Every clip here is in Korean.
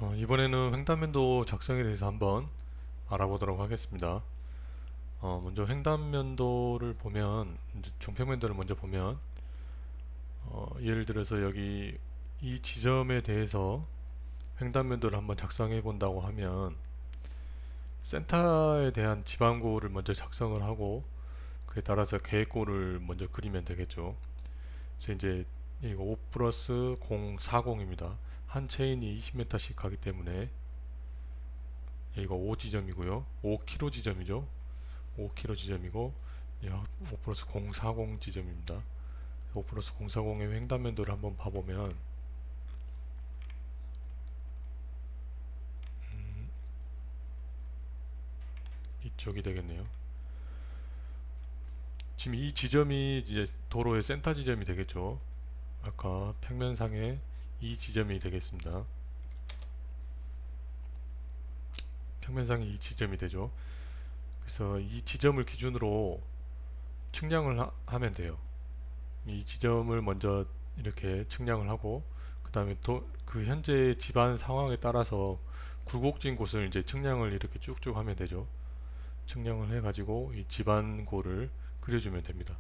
이번에는 횡단면도 작성에 대해서 한번 알아보도록 하겠습니다. 먼저 횡단면도를 보면, 이제 종평면도를 먼저 보면, 예를 들어서 여기 이 지점에 대해서 횡단면도를 한번 작성해 본다고 하면, 센터에 대한 지방고를 먼저 작성을 하고, 그에 따라서 계획고를 먼저 그리면 되겠죠. 그래서 이제 이거 5 플러스 040입니다. 한 체인이 20m씩 가기 때문에, 여기가 5지점이고요. 5km 지점이죠. 5km 지점이고 5 플러스 040 지점입니다. 5 플러스 040의 횡단면도를 한번 봐보면 이쪽이 되겠네요. 지금 이 지점이 이제 도로의 센터 지점이 되겠죠. 아까 평면상에 이 지점이 되겠습니다. 평면상에 이 지점이 되죠. 그래서 이 지점을 기준으로 측량을 하면 돼요. 이 지점을 먼저 이렇게 측량을 하고 그 다음에 그 현재 집안 상황에 따라서 굴곡진 곳을 이제 측량을 이렇게 쭉쭉 하면 되죠. 측량을 해가지고 이 집안고를 그려주면 됩니다.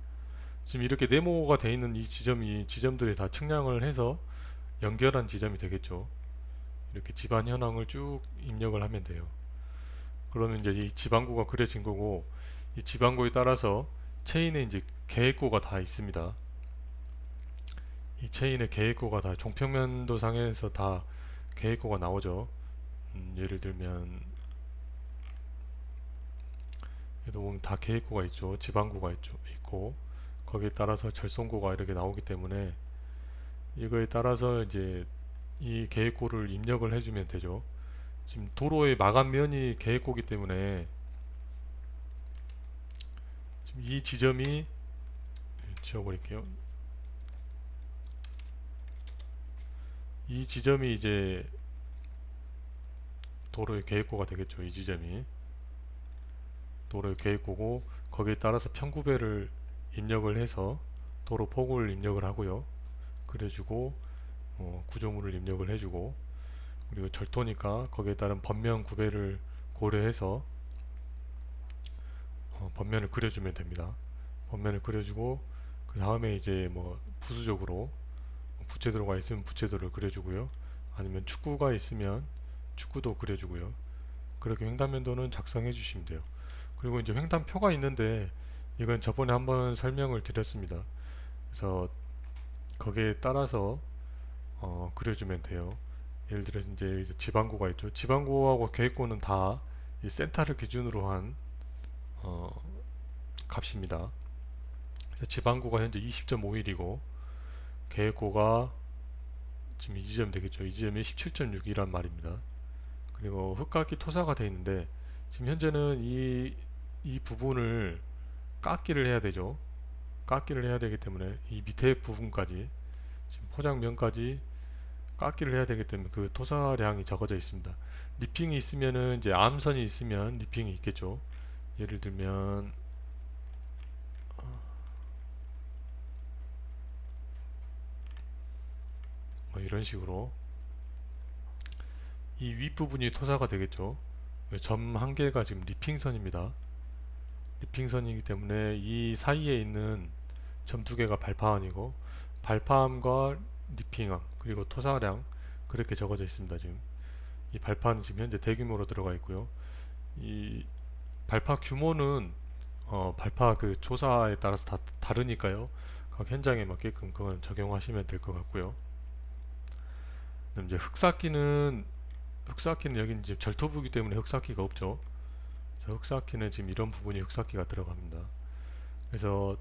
지금 이렇게 네모가 되어 있는 이 지점들이 다 측량을 해서 연결한 지점이 되겠죠. 이렇게 집안 현황을 쭉 입력을 하면 돼요. 그러면 이제 이 지방고가 그려진 거고 이 지방고에 따라서 체인에 이제 계획고가 다 있습니다. 이 체인의 계획고가 다 종평면도 상에서 다 계획고가 나오죠. 예를 들면 얘도 보면 다 계획고가 있죠. 지방고가 있고 거기에 따라서 절송고가 이렇게 나오기 때문에 이거에 따라서 이제 이 계획고를 입력을 해주면 되죠. 지금 도로의 마감면이 계획고기 때문에 지금 이 지점이 지워버릴게요. 이 지점이 이제 도로의 계획고가 되겠죠. 이 지점이 도로의 계획고고 거기에 따라서 편구배를 입력을 해서 도로 폭을 입력을 하고요. 그래주고 구조물을 입력을 해주고 그리고 절도니까 거기에 따른 번면 구배를 고려해서 번면을 그려주면 됩니다. 번면을 그려주고 그 다음에 이제 뭐 부수적으로 부채도로가 있으면 부채도를 그려주고요. 아니면 축구가 있으면 축구도 그려주고요. 그렇게 횡단면도는 작성해 주시면 돼요. 그리고 이제 횡단표가 있는데 이건 저번에 한번 설명을 드렸습니다. 그래서 거기에 따라서 그려주면 돼요. 예를 들어서 이제 지방고가 있죠. 지방고하고 계획고는 다 이 센터를 기준으로 한 어, 값입니다. 그래서 지방고가 현재 20.51이고 계획고가 지금 이 지점 되겠죠. 이 지점이 17.6이란 말입니다. 그리고 흙깎이 토사가 되어 있는데 지금 현재는 이 부분을 깎기를 해야 되죠. 깎기를 해야 되기 때문에 이 밑에 부분까지 지금 포장면까지 깎기를 해야 되기 때문에 그 토사량이 적어져 있습니다. 리핑이 있으면은 이제 암선이 있으면 리핑이 있겠죠. 예를 들면 뭐 이런 식으로 이 윗부분이 토사가 되겠죠. 점 한 개가 지금 리핑선입니다. 리핑선이기 때문에 이 사이에 있는 점 두 개가 발파함이고 발파함과 리핑함 그리고 토사량 그렇게 적어져 있습니다. 지금 이 발파는 지금 현재 대규모로 들어가 있고요. 이 발파 규모는 발파 그 조사에 따라서 다 다르니까요. 각 현장에 맞게끔 그건 적용하시면 될 것 같고요. 그럼 이제 흑사키는 여기 이제 절토부기 때문에 흑사키가 없죠. 흑사키는 지금 이런 부분이 흑사키가 들어갑니다. 그래서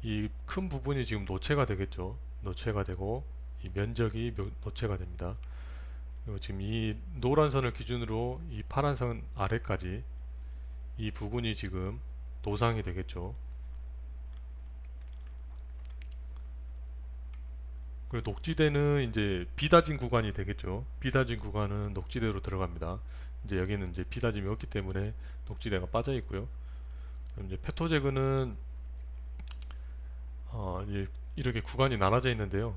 이 큰 부분이 지금 노체가 되겠죠. 노체가 되고 이 면적이 노체가 됩니다. 그리고 지금 이 노란 선을 기준으로 이 파란 선 아래까지 이 부분이 지금 노상이 되겠죠. 그리고 녹지대는 이제 비다진 구간이 되겠죠. 비다진 구간은 녹지대로 들어갑니다. 이제 여기는 이제 비다짐이 없기 때문에 녹지대가 빠져 있고요. 이제 페토제그는 이제 이렇게 구간이 나눠져 있는데요.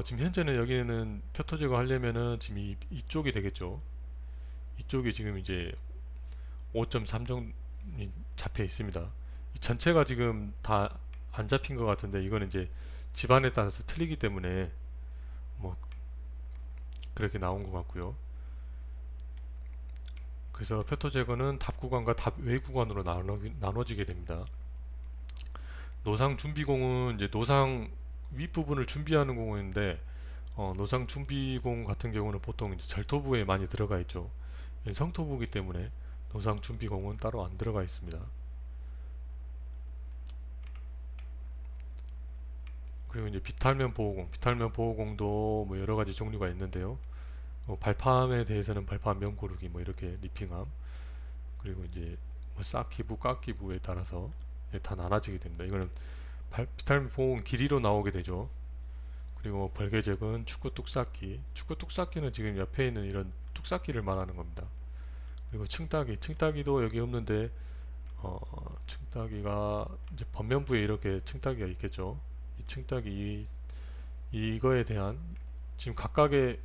지금 현재는 여기는 표토 제거하려면은 지금 이쪽이 되겠죠. 이쪽이 지금 이제 5.3 정도 잡혀 있습니다. 이 전체가 지금 다 안 잡힌 것 같은데 이거는 이제 집안에 따라서 틀리기 때문에 뭐 그렇게 나온 것 같고요. 그래서 표토 제거는 답 구간과 답 외 구간으로 나눠지게 됩니다. 노상 준비공은 이제 노상 윗부분을 준비하는 공인데 노상 준비공 같은 경우는 보통 이제 절토부에 많이 들어가 있죠. 성토부이기 때문에 노상 준비공은 따로 안 들어가 있습니다. 그리고 이제 비탈면 보호공도 뭐 여러 가지 종류가 있는데요. 발팜에 대해서는 발팜 면고르기 뭐 이렇게 리핑함, 그리고 이제 뭐 쌓기부, 깎기부에 따라서 다 나눠지게 됩니다. 이거는 비탈면 보호공 길이로 나오게 되죠. 그리고 뭐 벌개적은 축구 뚝쌓기, 축구 뚝쌓기는 지금 옆에 있는 이런 뚝쌓기를 말하는 겁니다. 그리고 층따기도 여기 없는데 어, 층따기가 이제 번면부에 이렇게 층따기가 있겠죠. 이 층따기 이거에 대한 지금 각각의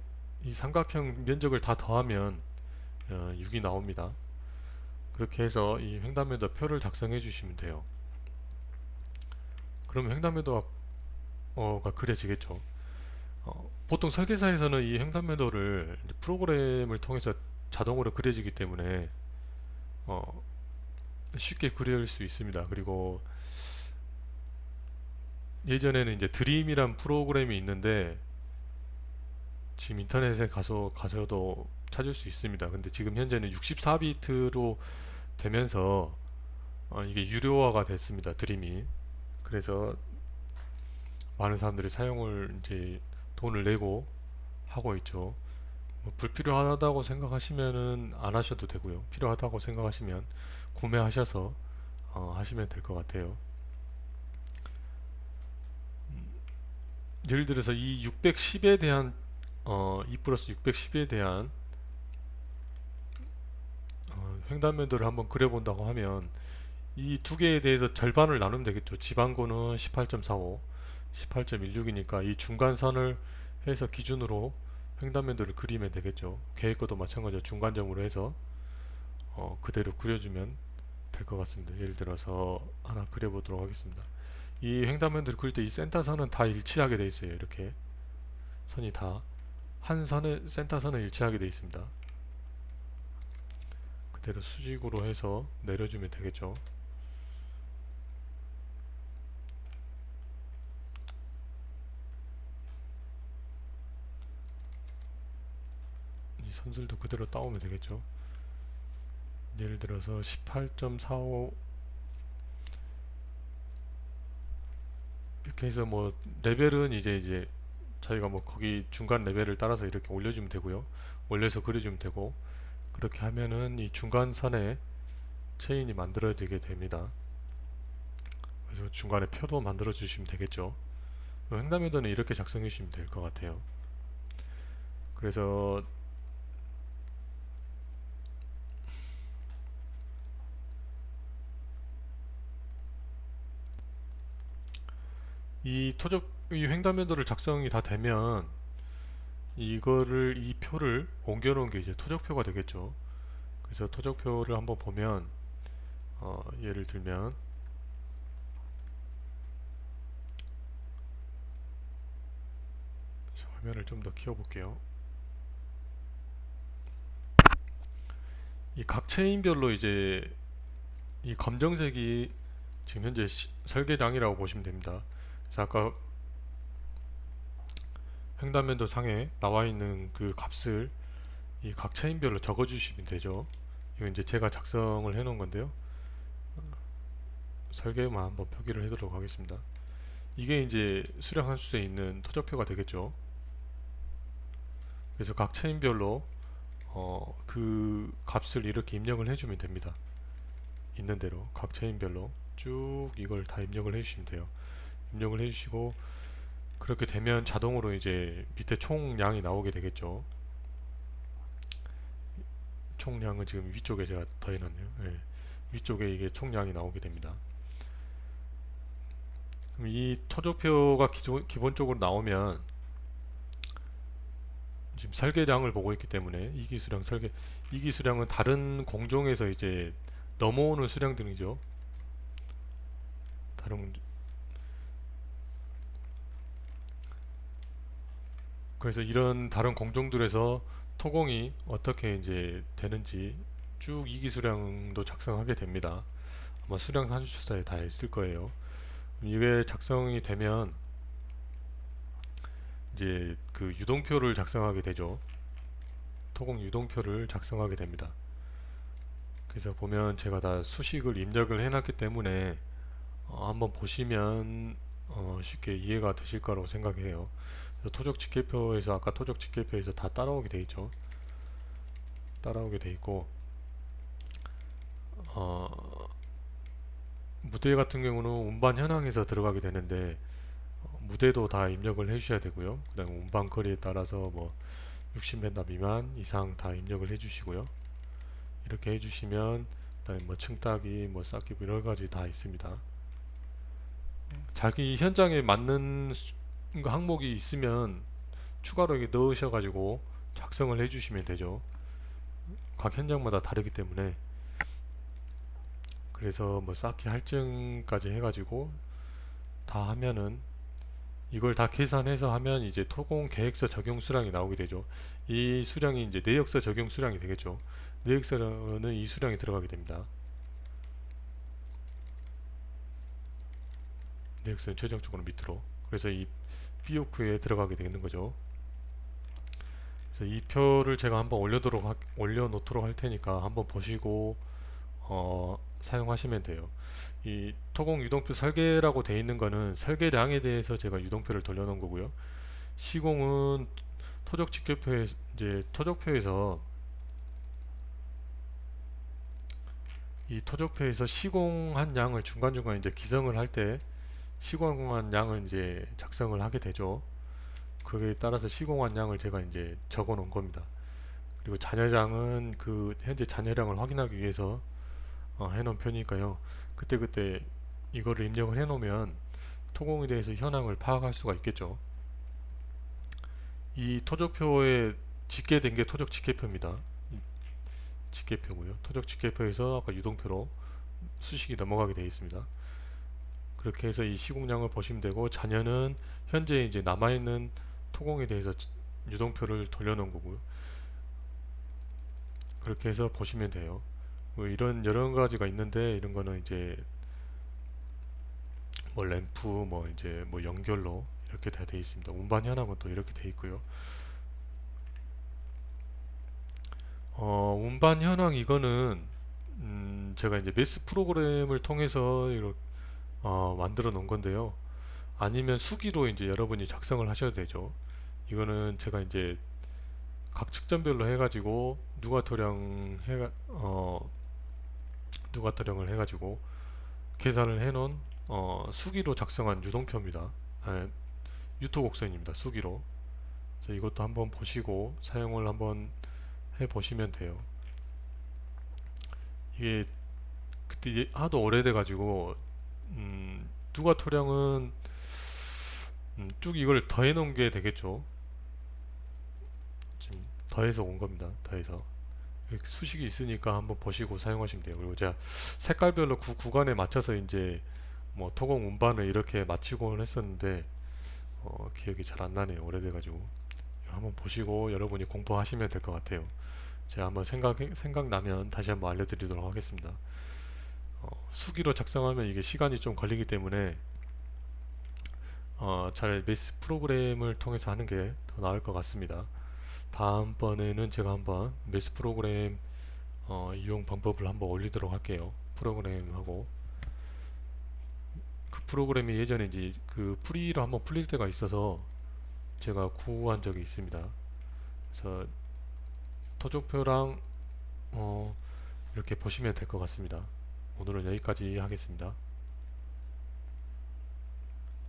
이 삼각형 면적을 다 더하면 6이 나옵니다. 그렇게 해서 이 횡단면도 표를 작성해 주시면 돼요. 그러면 횡단면도가 그려지겠죠. 보통 설계사에서는 이 횡단면도를 프로그램을 통해서 자동으로 그려지기 때문에 어, 쉽게 그릴 수 있습니다. 그리고 예전에는 이제 드림이란 프로그램이 있는데 지금 인터넷에 가셔도 찾을 수 있습니다. 근데 지금 현재는 64비트로 되면서 이게 유료화가 됐습니다. 드림이. 그래서 많은 사람들이 사용을 이제 돈을 내고 하고 있죠. 뭐 불필요하다고 생각하시면은 안 하셔도 되고요. 필요하다고 생각하시면 구매하셔서 하시면 될 것 같아요. 예를 들어서 이 610에 대한 2 플러스 610에 대한 횡단면도를 한번 그려본다고 하면 이 두 개에 대해서 절반을 나누면 되겠죠. 지방고는 18.45, 18.16이니까 이 중간선을 해서 기준으로 횡단면도를 그리면 되겠죠. 계획거도 마찬가지로 중간점으로 해서 그대로 그려주면 될 것 같습니다. 예를 들어서 하나 그려보도록 하겠습니다. 이 횡단면도를 그릴 때 이 센터선은 다 일치하게 되어 있어요. 이렇게 선이 다 한 선의 센터선은 일치하게 되어 있습니다. 그대로 수직으로 해서 내려주면 되겠죠. 이 선술도 그대로 따오면 되겠죠. 예를 들어서 18.45 이렇게 해서 뭐 레벨은 이제 저희가 뭐 거기 중간 레벨을 따라서 이렇게 올려주면 되고요. 올려서 그려주면 되고 그렇게 하면은 이 중간선에 체인이 만들어지게 됩니다. 그래서 중간에 표도 만들어 주시면 되겠죠. 횡단면도는 이렇게 작성해 주시면 될 것 같아요. 그래서 이 횡단면도를 작성이 다 되면 이 표를 옮겨 놓은 게 이제 토적표가 되겠죠. 그래서 토적표를 한번 보면 예를 들면 화면을 좀 더 키워볼게요. 이 각 체인별로 이제 이 검정색이 지금 현재 설계량이라고 보시면 됩니다. 그래서 아까 횡단면도 상에 나와 있는 그 값을 이 각 체인별로 적어 주시면 되죠. 이건 이제 제가 작성을 해 놓은 건데요. 설계만 한번 표기를 해도록 하겠습니다. 이게 이제 수령 함수에 있는 토적표가 되겠죠. 그래서 각 체인별로 그 값을 이렇게 입력을 해주면 됩니다. 있는 대로 각 체인별로 쭉 이걸 다 입력을 해주시면 돼요. 입력을 해주시고 그렇게 되면 자동으로 이제 밑에 총량이 나오게 되겠죠. 총량은 지금 위쪽에 제가 더해놨네요. 네. 위쪽에 이게 총량이 나오게 됩니다. 그럼 이 토적표가 기본적으로 나오면 지금 설계량을 보고 있기 때문에 이기수량 설계, 이기수량은 다른 공종에서 이제 넘어오는 수량들이죠. 다른, 그래서 이런 다른 공종들에서 토공이 어떻게 이제 되는지 쭉 이기수량도 작성하게 됩니다. 아마 수량 산수조사에 다 있을 거예요. 이게 작성이 되면 이제 그 유동표를 작성하게 되죠. 토공 유동표를 작성하게 됩니다. 그래서 보면 제가 다 수식을 입력을 해놨기 때문에 한번 보시면 쉽게 이해가 되실 거라고 생각해요. 그래서 토적 집계표에서 아까 토적 집계표에서 다 따라오게 돼 있죠. 따라오게 돼 있고 어, 무대 같은 경우는 운반 현황에서 들어가게 되는데 무대도 다 입력을 해주셔야 되고요. 그다음 운반 거리에 따라서 뭐 60m 미만 이상 다 입력을 해주시고요. 이렇게 해주시면 그다음에 뭐 층따기, 뭐 쌓기 뭐 여러 가지 다 있습니다. 자기 현장에 맞는 항목이 있으면 추가로 이렇게 넣으셔가지고 작성을 해주시면 되죠. 각 현장마다 다르기 때문에 그래서 뭐 쌓기 할증까지 해가지고 다 하면은 이걸 다 계산해서 하면 이제 토공 계획서 적용 수량이 나오게 되죠. 이 수량이 이제 내역서 적용 수량이 되겠죠. 내역서는 이 수량이 들어가게 됩니다. 내역서는 최종적으로 밑으로. 그래서 이 BOQ에 들어가게 되는 거죠. 그래서 이 표를 제가 한번 올려놓도록 할 테니까 한번 보시고 사용하시면 돼요. 이 토공 유동표 설계라고 되어 있는 거는 설계량에 대해서 제가 유동표를 돌려놓은 거고요. 시공은 토적 직계표에 이제 토적표에서 이 토적표에서 시공한 양을 중간중간 이제 기성을 할 때 시공한 양을 이제 작성을 하게 되죠. 그에 따라서 시공한 양을 제가 이제 적어 놓은 겁니다. 그리고 잔여량은 그 현재 잔여량을 확인하기 위해서 해놓은 편이니까요. 그때그때 이거를 입력을 해놓으면 토공에 대해서 현황을 파악할 수가 있겠죠. 이 토적표에 집계된 게 토적 집계표입니다. 집계표고요. 토적 집계표에서 아까 유동표로 수식이 넘어가게 되어 있습니다. 그렇게 해서 이 시공량을 보시면 되고 잔여는 현재 이제 남아있는 토공에 대해서 유동표를 돌려놓은 거고요. 그렇게 해서 보시면 돼요. 뭐 이런 여러 가지가 있는데 이런 거는 이제 뭐 램프 뭐 이제 뭐 연결로 이렇게 다 되어 있습니다. 운반 현황은 또 이렇게 되어 있고요. 운반 현황 이거는 제가 이제 메스 프로그램을 통해서 이렇게 만들어 놓은 건데요. 아니면 수기로 이제 여러분이 작성을 하셔도 되죠. 이거는 제가 이제 각 측정별로 해가지고 누가토령을 해가지고 계산을 해놓은 수기로 작성한 유동표입니다. 유토 곡선입니다. 수기로. 그래서 이것도 한번 보시고 사용을 한번 해보시면 돼요. 이게 그때 하도 오래돼가지고 누가토령은 쭉 이걸 더해 놓은 게 되겠죠. 지금 더해서 온 겁니다. 더해서 수식이 있으니까 한번 보시고 사용하시면 돼요. 그리고 제가 색깔별로 구간에 맞춰서 이제 뭐 토공 운반을 이렇게 마치곤 했었는데 기억이 잘 안 나네요. 오래돼가지고 한번 보시고 여러분이 공부하시면 될 것 같아요. 제가 한번 생각나면 다시 한번 알려드리도록 하겠습니다. 수기로 작성하면 이게 시간이 좀 걸리기 때문에 잘 메스 프로그램을 통해서 하는 게 더 나을 것 같습니다. 다음번에는 제가 한번 메스 프로그램 이용 방법을 한번 올리도록 할게요. 프로그램하고 그 프로그램이 예전에 이제 그 프리로 한번 풀릴 때가 있어서 제가 구한 적이 있습니다. 그래서 토적표랑 이렇게 보시면 될 것 같습니다. 오늘은 여기까지 하겠습니다.